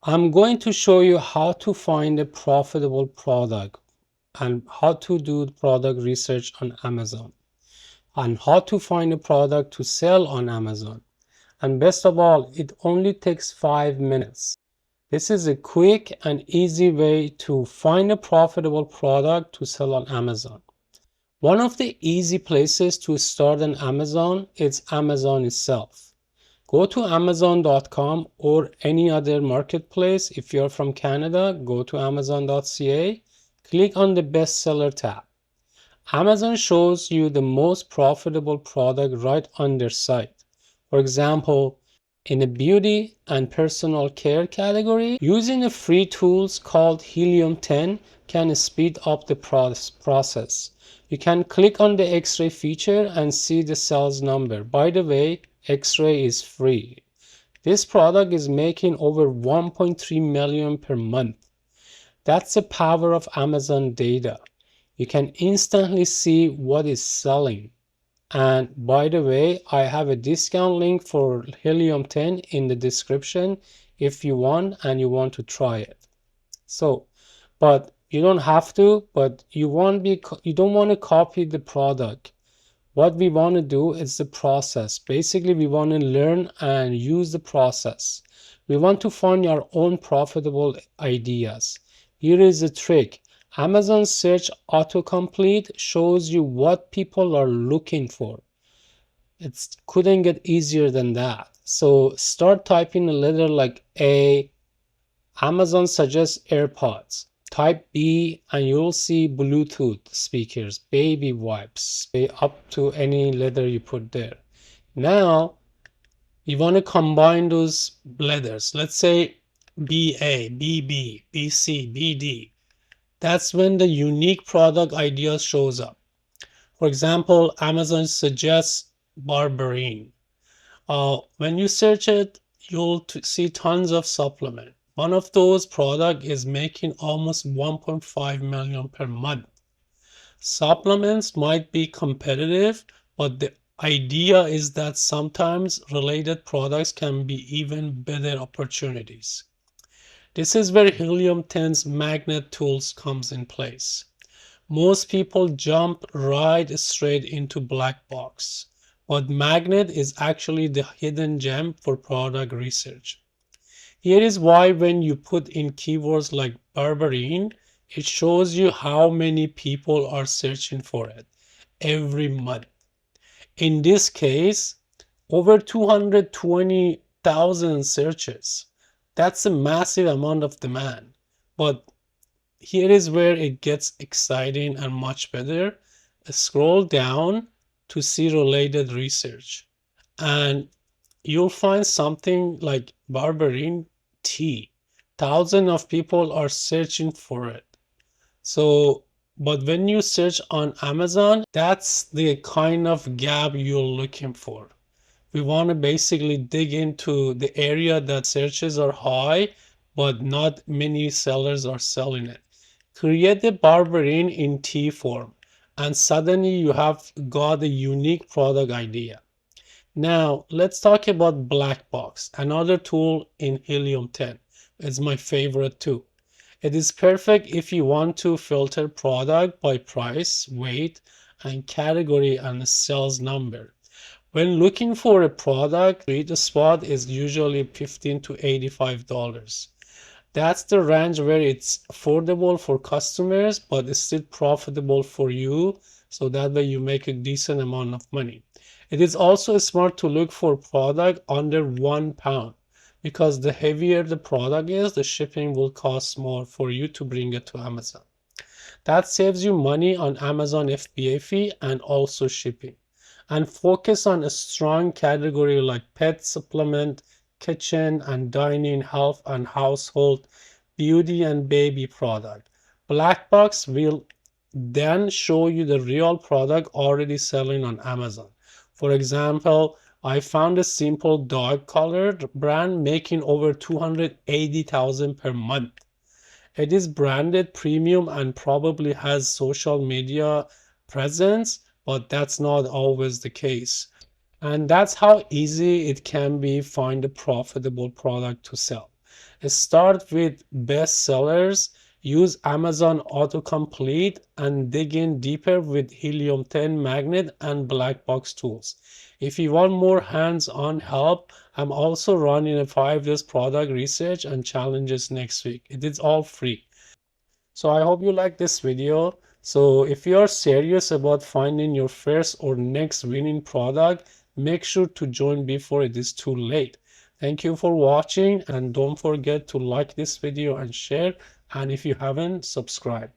I'm going to show you how to find a profitable product and how to do product research on Amazon and how to find a product to sell on Amazon. And best of all, it only takes 5 minutes. This is a quick and easy way to find a profitable product to sell on Amazon. One of the easy places to start on Amazon is Amazon itself. Go to Amazon.com or any other marketplace. If you're from Canada, go to Amazon.ca, click on the bestseller tab. Amazon shows you the most profitable product right on their site. For example, in the beauty and personal care category, using a free tools called Helium 10 can speed up the process. You can click on the X-ray feature and see the sales number. By the way, X-ray is free. This product is making over 1.3 million per month. That's the power of Amazon data. You can instantly see what is selling. And by the way, I have a discount link for Helium 10 in the description if you want and you want to try it. So, but you don't have to, but you don't want to copy the product. What we want to do is the process. Basically, we want to learn and use the process. We want to find our own profitable ideas. Here is a trick. Amazon search autocomplete shows you what people are looking for. It couldn't get easier than that. So start typing a letter like A. Amazon suggests AirPods. Type B and you'll see Bluetooth speakers, baby wipes, up to any letter you put there. Now you want to combine those letters. Let's say BA, BB, BC, BD. That's when the unique product idea shows up. For example, Amazon suggests berberine. When you search it, you'll see tons of supplement. One of those products is making almost 1.5 million per month. Supplements might be competitive, but the idea is that sometimes related products can be even better opportunities. This is where Helium 10's magnet tools comes in place. Most people jump right straight into black box, but magnet is actually the hidden gem for product research. Here is why when you put in keywords like berberine, it shows you how many people are searching for it every month. In this case, over 220,000 searches. That's a massive amount of demand. But here is where it gets exciting and much better. Scroll down to see related research. And you'll find something like berberine tea. Thousands of people are searching for it. So, but when you search on Amazon, that's the kind of gap you're looking for. We want to basically dig into the area that searches are high, but not many sellers are selling it. Create the berberine in tea form, and suddenly you have got a unique product idea. Now, let's talk about Black Box, another tool in Helium 10. It's my favorite too. It is perfect if you want to filter product by price, weight, and category and sales number. When looking for a product, sweet spot is usually $15 to $85. That's the range where it's affordable for customers, but it's still profitable for you. So that way you make a decent amount of money. It is also smart to look for product under £1 because the heavier the product is, the shipping will cost more for you to bring it to Amazon. That saves you money on Amazon FBA fee and also shipping. And focus on a strong category like pet supplement, kitchen and dining, health and household, beauty and baby product. Black Box will then show you the real product already selling on Amazon. For example, I found a simple dog collar brand making over 280,000 per month. It is branded premium and probably has social media presence, but that's not always the case. And that's how easy it can be find a profitable product to sell. Start with best sellers, use Amazon autocomplete, and dig in deeper with Helium 10 magnet and black box tools. If you want more hands-on help, I'm also running a 5 days product research and challenges next week. It is all free. So I hope you like this video. So if you are serious about finding your first or next winning product, make sure to join before it is too late. Thank you for watching, and don't forget to like this video and share, and if you haven't, subscribe.